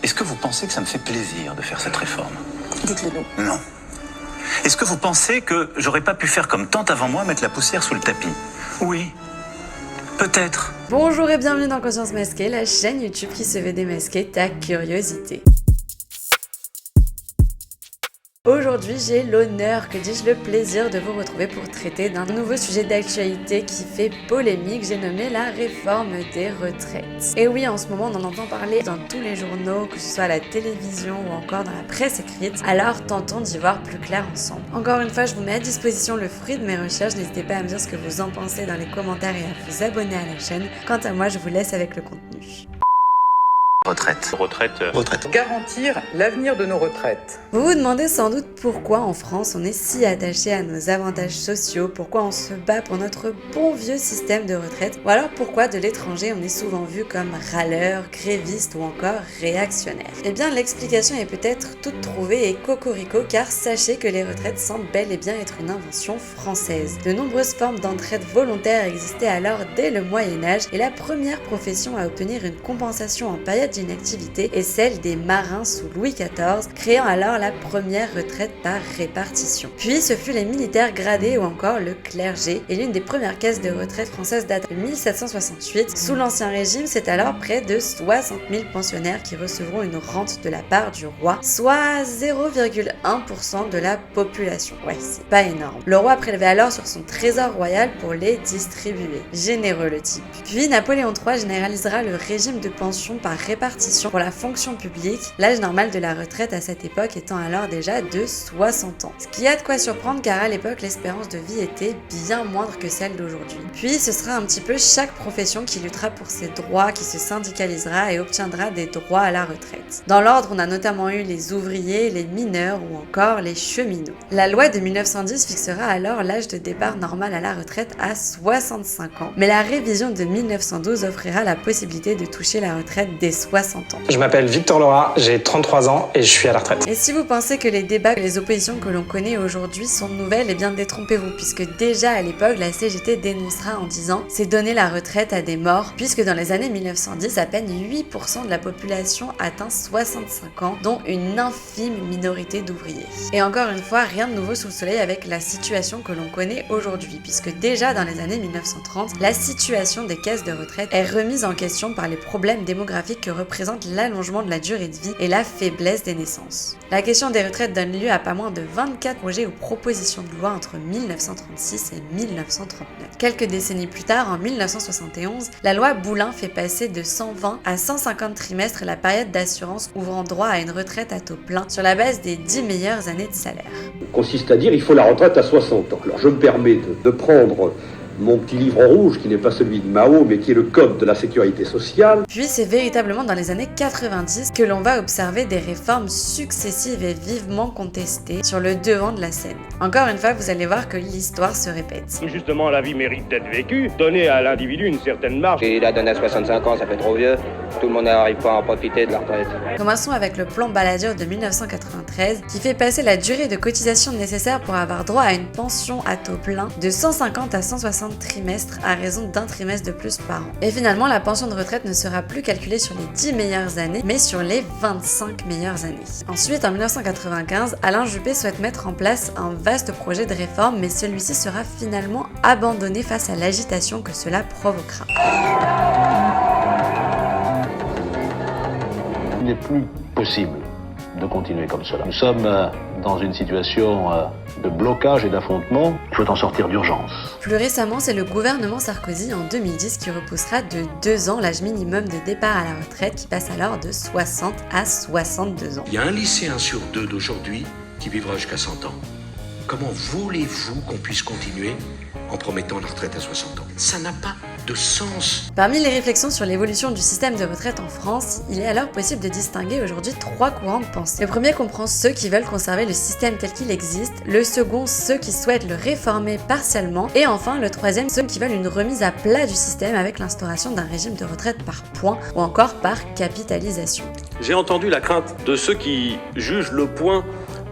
Est-ce que vous pensez que ça me fait plaisir de faire cette réforme? Dites-le nous. Non. Est-ce que vous pensez que j'aurais pas pu faire comme tant avant moi, mettre la poussière sous le tapis? Oui. Peut-être. Bonjour et bienvenue dans Conscience Masquée, la chaîne YouTube qui se veut démasquer ta curiosité. Aujourd'hui, j'ai l'honneur, que dis-je, le plaisir de vous retrouver pour traiter d'un nouveau sujet d'actualité qui fait polémique, j'ai nommé la réforme des retraites. Et oui, en ce moment, on en entend parler dans tous les journaux, que ce soit à la télévision ou encore dans la presse écrite, alors tentons d'y voir plus clair ensemble. Encore une fois, je vous mets à disposition le fruit de mes recherches, n'hésitez pas à me dire ce que vous en pensez dans les commentaires et à vous abonner à la chaîne. Quant à moi, je vous laisse avec le contenu. Retraite. Garantir l'avenir de nos retraites. Vous vous demandez sans doute pourquoi en France on est si attaché à nos avantages sociaux, pourquoi on se bat pour notre bon vieux système de retraite, ou alors pourquoi de l'étranger on est souvent vu comme râleur, gréviste ou encore réactionnaire. Eh bien l'explication est peut-être toute trouvée et cocorico, car sachez que les retraites semblent bel et bien être une invention française. De nombreuses formes d'entraide volontaire existaient alors dès le Moyen-Âge et la première profession à obtenir une compensation en période d'inactivité est celle des marins sous Louis XIV, créant alors la première retraite par répartition. Puis ce fut les militaires gradés ou encore le clergé, et l'une des premières caisses de retraite françaises date de 1768. Sous l'Ancien Régime, c'est alors près de 60 000 pensionnaires qui recevront une rente de la part du roi, soit 0,1% de la population. Ouais, c'est pas énorme. Le roi prélevait alors sur son trésor royal pour les distribuer. Généreux le type. Puis Napoléon III généralisera le régime de pension par répartition pour la fonction publique, l'âge normal de la retraite à cette époque étant alors déjà de 60 ans. Ce qui a de quoi surprendre, car à l'époque l'espérance de vie était bien moindre que celle d'aujourd'hui. Puis ce sera un petit peu chaque profession qui luttera pour ses droits, qui se syndicalisera et obtiendra des droits à la retraite. Dans l'ordre, on a notamment eu les ouvriers, les mineurs ou encore les cheminots. La loi de 1910 fixera alors l'âge de départ normal à la retraite à 65 ans, mais la révision de 1912 offrira la possibilité de toucher la retraite dès 60 ans. Je m'appelle Victor Laura, j'ai 33 ans et je suis à la retraite. Et si vous pensez que les débats et les oppositions que l'on connaît aujourd'hui sont nouvelles, eh bien détrompez-vous, puisque déjà à l'époque, la CGT dénoncera en disant « c'est donner la retraite à des morts », puisque dans les années 1910, à peine 8% de la population atteint 65 ans, dont une infime minorité d'ouvriers. Et encore une fois, rien de nouveau sous le soleil avec la situation que l'on connaît aujourd'hui, puisque déjà dans les années 1930, la situation des caisses de retraite est remise en question par les problèmes démographiques que représente l'allongement de la durée de vie et la faiblesse des naissances. La question des retraites donne lieu à pas moins de 24 projets ou propositions de loi entre 1936 et 1939. Quelques décennies plus tard, en 1971, la loi Boulin fait passer de 120 à 150 trimestres la période d'assurance ouvrant droit à une retraite à taux plein sur la base des 10 meilleures années de salaire. Consiste à dire il faut la retraite à 60 ans. Alors je me permets de prendre mon petit livre rouge, qui n'est pas celui de Mao, mais qui est le code de la sécurité sociale. Puis c'est véritablement dans les années 90 que l'on va observer des réformes successives et vivement contestées sur le devant de la scène. Encore une fois, vous allez voir que l'histoire se répète. Justement, la vie mérite d'être vécue, donner à l'individu une certaine marge. Et la donne à 65 ans, ça fait trop vieux. Tout le monde n'arrive pas à en profiter de la retraite. Commençons avec le plan Balladur de 1993, qui fait passer la durée de cotisation nécessaire pour avoir droit à une pension à taux plein de 150 à 160 trimestres à raison d'un trimestre de plus par an. Et finalement, la pension de retraite ne sera plus calculée sur les 10 meilleures années, mais sur les 25 meilleures années. Ensuite, en 1995, Alain Juppé souhaite mettre en place un vaste projet de réforme, mais celui-ci sera finalement abandonné face à l'agitation que cela provoquera. Il n'est plus possible de continuer comme cela. Nous sommes dans une situation de blocage et d'affrontement. Il faut en sortir d'urgence. Plus récemment, c'est le gouvernement Sarkozy en 2010 qui repoussera de 2 ans l'âge minimum de départ à la retraite, qui passe alors de 60 à 62 ans. Il y a un lycéen sur 2 d'aujourd'hui qui vivra jusqu'à 100 ans. Comment voulez-vous qu'on puisse continuer en promettant la retraite à 60 ans? Ça n'a pas de sens. Parmi les réflexions sur l'évolution du système de retraite en France, il est alors possible de distinguer aujourd'hui 3 courants de pensée. Le premier comprend ceux qui veulent conserver le système tel qu'il existe, le second ceux qui souhaitent le réformer partiellement, et enfin le troisième ceux qui veulent une remise à plat du système avec l'instauration d'un régime de retraite par points ou encore par capitalisation. J'ai entendu la crainte de ceux qui jugent le point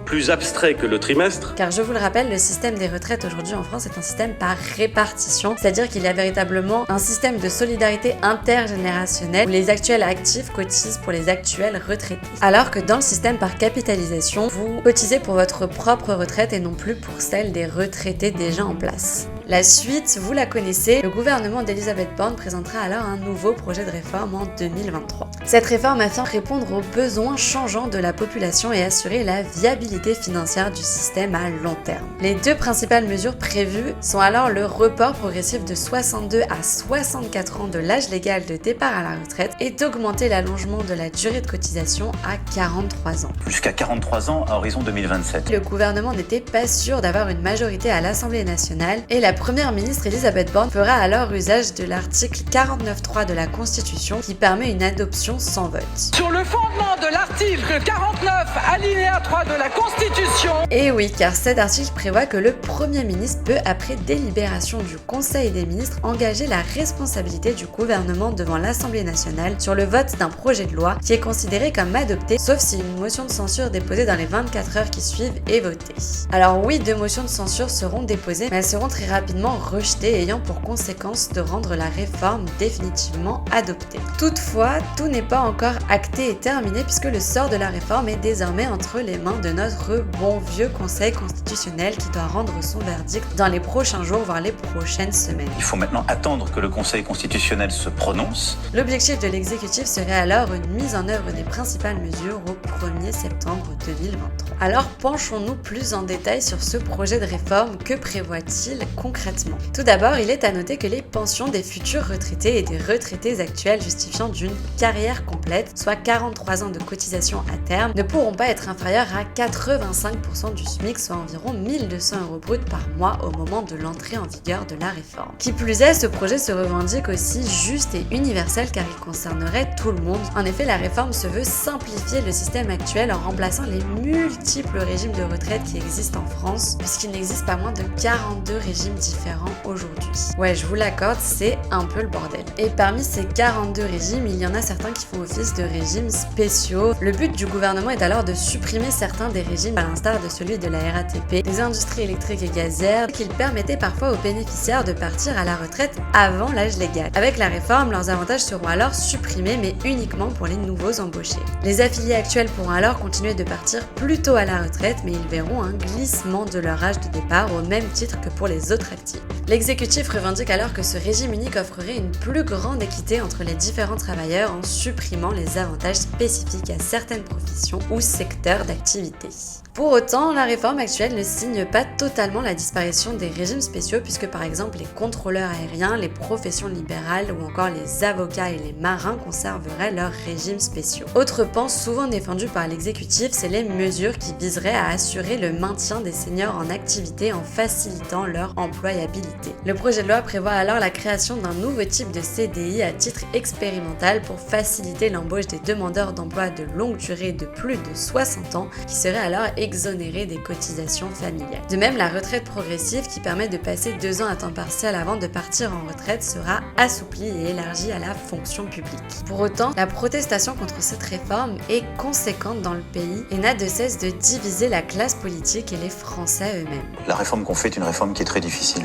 plus abstrait que le trimestre. Car je vous le rappelle, le système des retraites aujourd'hui en France est un système par répartition, c'est-à-dire qu'il y a véritablement un système de solidarité intergénérationnelle où les actuels actifs cotisent pour les actuels retraités. Alors que dans le système par capitalisation, vous cotisez pour votre propre retraite et non plus pour celle des retraités déjà en place. La suite, vous la connaissez, le gouvernement d'Elisabeth Borne présentera alors un nouveau projet de réforme en 2023. Cette réforme afin de répondre aux besoins changeants de la population et assurer la viabilité financière du système à long terme. Les deux principales mesures prévues sont alors le report progressif de 62 à 64 ans de l'âge légal de départ à la retraite et d'augmenter l'allongement de la durée de cotisation à 43 ans. Jusqu'à 43 ans à horizon 2027. Le gouvernement n'était pas sûr d'avoir une majorité à l'Assemblée nationale et la première ministre Elisabeth Borne fera alors usage de l'article 49.3 de la Constitution qui permet une adoption sans vote. Sur le fondement de l'article 49, alinéa 3 de la Constitution. Et oui, car cet article prévoit que le Premier ministre peut, après délibération du Conseil des ministres, engager la responsabilité du gouvernement devant l'Assemblée nationale sur le vote d'un projet de loi qui est considéré comme adopté, sauf si une motion de censure déposée dans les 24 heures qui suivent est votée. Alors oui, 2 motions de censure seront déposées, mais elles seront très rapidement rejetées, ayant pour conséquence de rendre la réforme définitivement adoptée. Toutefois, tout n'est pas encore acté et terminé puisque le sort de la réforme est désormais entre les mains de notre bon vieux Conseil constitutionnel qui doit rendre son verdict dans les prochains jours, voire les prochaines semaines. Il faut maintenant attendre que le Conseil constitutionnel se prononce. L'objectif de l'exécutif serait alors une mise en œuvre des principales mesures au 1er septembre 2023. Alors penchons-nous plus en détail sur ce projet de réforme. Que prévoit-il concrètement? Tout d'abord, il est à noter que les pensions des futurs retraités et des retraités actuels justifiant d'une carrière complète, soit 43 ans de cotisation à terme, ne pourront pas être inférieures à 85% du SMIC, soit environ 1200 € brut par mois au moment de l'entrée en vigueur de la réforme. Qui plus est, ce projet se revendique aussi juste et universel car il concernerait tout le monde. En effet, la réforme se veut simplifier le système actuel en remplaçant les multiples régimes de retraite qui existent en France, puisqu'il n'existe pas moins de 42 régimes différents aujourd'hui. Ouais, je vous l'accorde, c'est un peu le bordel. Et parmi ces 42 régimes, il y en a certains qui font office de régimes spéciaux. Le but du gouvernement est alors de supprimer certains des régimes, à l'instar de celui de la RATP, des industries électriques et gazières, qui permettaient parfois aux bénéficiaires de partir à la retraite avant l'âge légal. Avec la réforme, leurs avantages seront alors supprimés, mais uniquement pour les nouveaux embauchés. Les affiliés actuels pourront alors continuer de partir plus tôt à la retraite, mais ils verront un glissement de leur âge de départ au même titre que pour les autres actifs. L'exécutif revendique alors que ce régime unique offrerait une plus grande équité entre les différents travailleurs en supprimant les avantages spécifiques à certaines professions ou secteurs d'activité. Pour autant, la réforme actuelle ne signe pas totalement la disparition des régimes spéciaux puisque par exemple les contrôleurs aériens, les professions libérales ou encore les avocats et les marins conserveraient leurs régimes spéciaux. Autre pan souvent défendu par l'exécutif, c'est les mesures qui viseraient à assurer le maintien des seniors en activité en facilitant leur employabilité. Le projet de loi prévoit alors la création d'un nouveau type de CDI à titre expérimental pour faciliter l'embauche des demandeurs d'emploi de longue durée de plus de 60 ans qui seraient alors exonérés des cotisations familiales. De même, la retraite progressive qui permet de passer 2 ans à temps partiel avant de partir en retraite sera assouplie et élargie à la fonction publique. Pour autant, la protestation contre cette réforme est conséquente dans le pays et n'a de cesse de diviser la classe politique et les Français eux-mêmes. La réforme qu'on fait est une réforme qui est très difficile.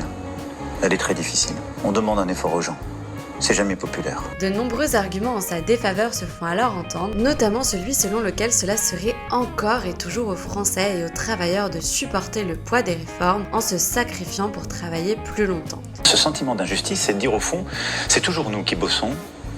Elle est très difficile. On demande un effort aux gens. C'est jamais populaire. De nombreux arguments en sa défaveur se font alors entendre, notamment celui selon lequel cela serait encore et toujours aux Français et aux travailleurs de supporter le poids des réformes en se sacrifiant pour travailler plus longtemps. Ce sentiment d'injustice, c'est de dire au fond, c'est toujours nous qui bossons,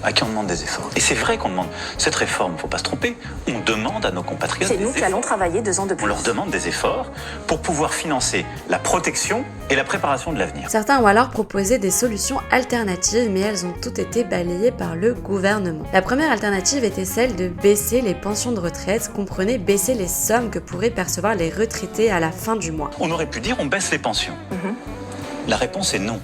à qui on demande des efforts. Et c'est vrai qu'on demande cette réforme, faut pas se tromper, on demande à nos compatriotes c'est nous qui allons travailler 2 ans de plus. On leur demande des efforts pour pouvoir financer la protection et la préparation de l'avenir. Certains ont alors proposé des solutions alternatives, mais elles ont toutes été balayées par le gouvernement. La première alternative était celle de baisser les pensions de retraite, comprenez baisser les sommes que pourraient percevoir les retraités à la fin du mois. On aurait pu dire on baisse les pensions. La réponse est non.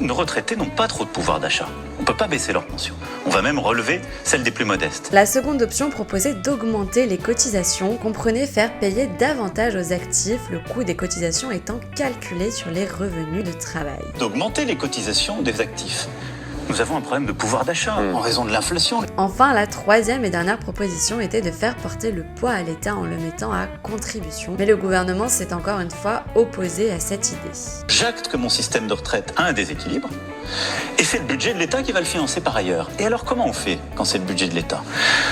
Nos retraités n'ont pas trop de pouvoir d'achat. On ne peut pas baisser leurs pensions. On va même relever celles des plus modestes. La seconde option proposait d'augmenter les cotisations, comprenait faire payer davantage aux actifs, le coût des cotisations étant calculé sur les revenus de travail. D'augmenter les cotisations des actifs. Nous avons un problème de pouvoir d'achat en raison de l'inflation. Enfin, la troisième et dernière proposition était de faire porter le poids à l'État en le mettant à contribution. Mais le gouvernement s'est encore une fois opposé à cette idée. J'acte que mon système de retraite a un déséquilibre et c'est le budget de l'État qui va le financer par ailleurs. Et alors comment on fait quand c'est le budget de l'État?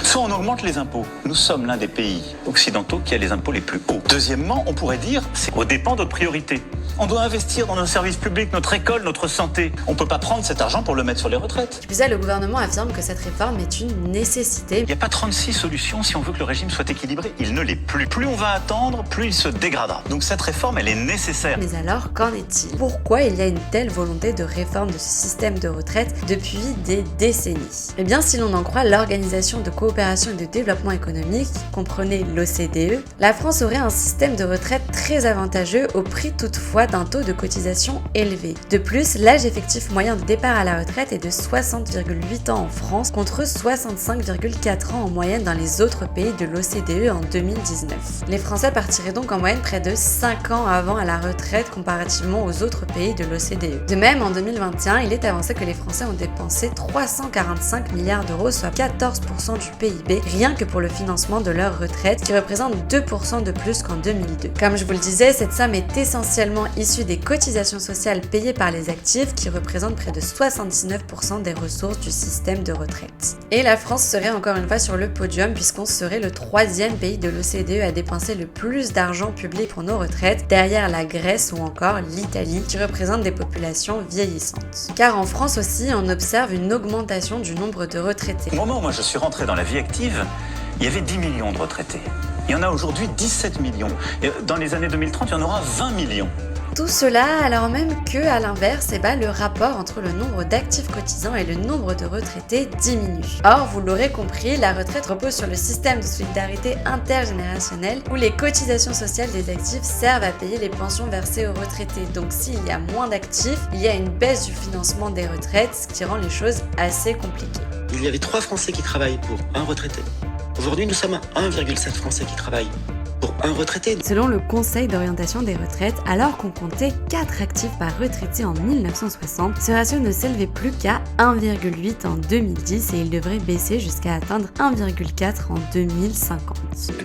Soit on augmente les impôts. Nous sommes l'un des pays occidentaux qui a les impôts les plus hauts. Deuxièmement, on pourrait dire c'est aux dépens de notre priorité. On doit investir dans nos services publics, notre école, notre santé. On ne peut pas prendre cet argent pour le mettre sur les retraites. Puis ça, le gouvernement affirme que cette réforme est une nécessité. Il n'y a pas 36 solutions si on veut que le régime soit équilibré. Il ne l'est plus. Plus on va attendre, plus il se dégradera. Donc cette réforme, elle est nécessaire. Mais alors, qu'en est-il? Pourquoi il y a une telle volonté de réforme de ce système de retraite depuis des décennies? Eh bien, si l'on en croit l'Organisation de coopération et de développement économique, qui comprenait l'OCDE, la France aurait un système de retraite très avantageux au prix toutefois d'un taux de cotisation élevé. De plus, l'âge effectif moyen de départ à la retraite est de 60,8 ans en France contre 65,4 ans en moyenne dans les autres pays de l'OCDE en 2019. Les Français partiraient donc en moyenne près de 5 ans avant à la retraite comparativement aux autres pays de l'OCDE. De même, en 2021, il est avancé que les Français ont dépensé 345 milliards d'euros, soit 14% du PIB, rien que pour le financement de leur retraite, qui représente 2% de plus qu'en 2002. Comme je vous le disais, cette somme est essentiellement issue des cotisations sociales payées par les actifs, qui représentent près de 79% des ressources du système de retraite. Et la France serait encore une fois sur le podium, puisqu'on serait le 3e pays de l'OCDE à dépenser le plus d'argent public pour nos retraites, derrière la Grèce ou encore l'Italie, qui représentent des populations vieillissantes. Car en France aussi, on observe une augmentation du nombre de retraités. Au moment où moi je suis rentré dans la vie active, il y avait 10 millions de retraités. Il y en a aujourd'hui 17 millions. Et dans les années 2030, il y en aura 20 millions. Tout cela alors même que, à l'inverse, le rapport entre le nombre d'actifs cotisants et le nombre de retraités diminue. Or, vous l'aurez compris, la retraite repose sur le système de solidarité intergénérationnelle où les cotisations sociales des actifs servent à payer les pensions versées aux retraités. Donc s'il y a moins d'actifs, il y a une baisse du financement des retraites, ce qui rend les choses assez compliquées. Il y avait 3 Français qui travaillent pour un retraité. Aujourd'hui, nous sommes à 1,7 Français qui travaillent pour un retraité. Selon le Conseil d'orientation des retraites, alors qu'on comptait 4 actifs par retraité en 1960, ce ratio ne s'élevait plus qu'à 1,8 en 2010 et il devrait baisser jusqu'à atteindre 1,4 en 2050.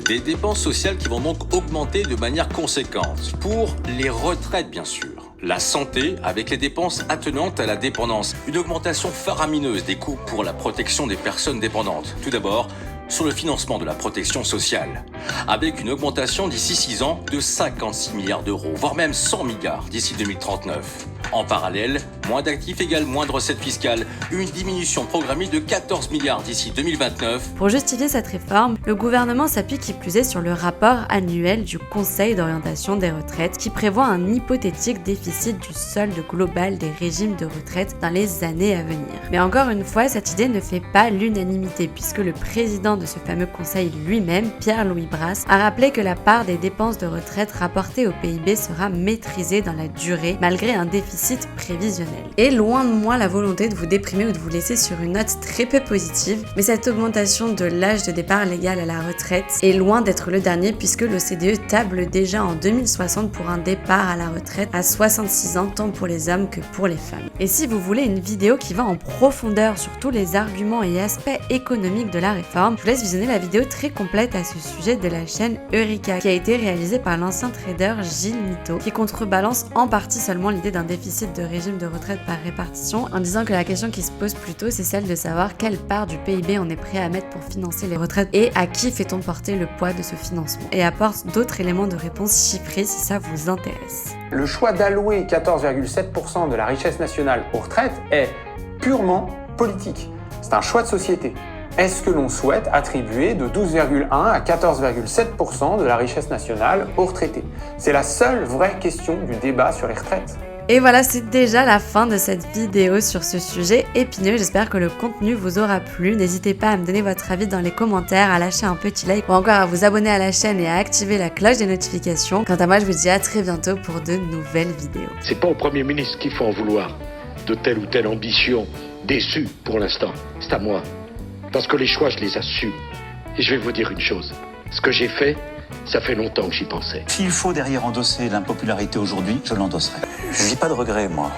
Des dépenses sociales qui vont donc augmenter de manière conséquente. Pour les retraites, bien sûr. La santé, avec les dépenses attenantes à la dépendance. Une augmentation faramineuse des coûts pour la protection des personnes dépendantes. Tout d'abord, sur le financement de la protection sociale, avec une augmentation d'ici 6 ans de 56 milliards d'euros, voire même 100 milliards d'ici 2039. En parallèle, moins d'actifs égale moins de recettes fiscales, une diminution programmée de 14 milliards d'ici 2029. Pour justifier cette réforme, le gouvernement s'appuie qui plus est sur le rapport annuel du Conseil d'orientation des retraites qui prévoit un hypothétique déficit du solde global des régimes de retraite dans les années à venir. Mais encore une fois, cette idée ne fait pas l'unanimité puisque le président de ce fameux conseil lui-même, Pierre-Louis Brasse, a rappelé que la part des dépenses de retraite rapportées au PIB sera maîtrisée dans la durée malgré un déficit prévisionnel. Et loin de moi la volonté de vous déprimer ou de vous laisser sur une note très peu positive, mais cette augmentation de l'âge de départ légal à la retraite est loin d'être le dernier puisque l'OCDE table déjà en 2060 pour un départ à la retraite à 66 ans tant pour les hommes que pour les femmes. Et si vous voulez une vidéo qui va en profondeur sur tous les arguments et aspects économiques de la réforme, je vous laisse visionner la vidéo très complète à ce sujet de la chaîne Eureka qui a été réalisée par l'ancien trader Gilles Mito qui contrebalance en partie seulement l'idée d'un déficit de régime de retraite par répartition en disant que la question qui se pose plutôt c'est celle de savoir quelle part du PIB on est prêt à mettre pour financer les retraites et à qui fait-on porter le poids de ce financement et apporte d'autres éléments de réponse chiffrés si ça vous intéresse. Le choix d'allouer 14,7% de la richesse nationale aux retraites est purement politique. C'est un choix de société. Est-ce que l'on souhaite attribuer de 12,1 à 14,7% de la richesse nationale aux retraités? C'est la seule vraie question du débat sur les retraites. Et voilà, c'est déjà la fin de cette vidéo sur ce sujet épineux. J'espère que le contenu vous aura plu. N'hésitez pas à me donner votre avis dans les commentaires, à lâcher un petit like ou encore à vous abonner à la chaîne et à activer la cloche des notifications. Quant à moi, je vous dis à très bientôt pour de nouvelles vidéos. C'est pas au Premier ministre qu'il faut en vouloir de telle ou telle ambition déçue pour l'instant. C'est à moi. Parce que les choix, je les assume. Et je vais vous dire une chose. Ce que j'ai fait, ça fait longtemps que j'y pensais. S'il faut derrière endosser l'impopularité aujourd'hui, je l'endosserai. Je n'ai pas de regrets, moi.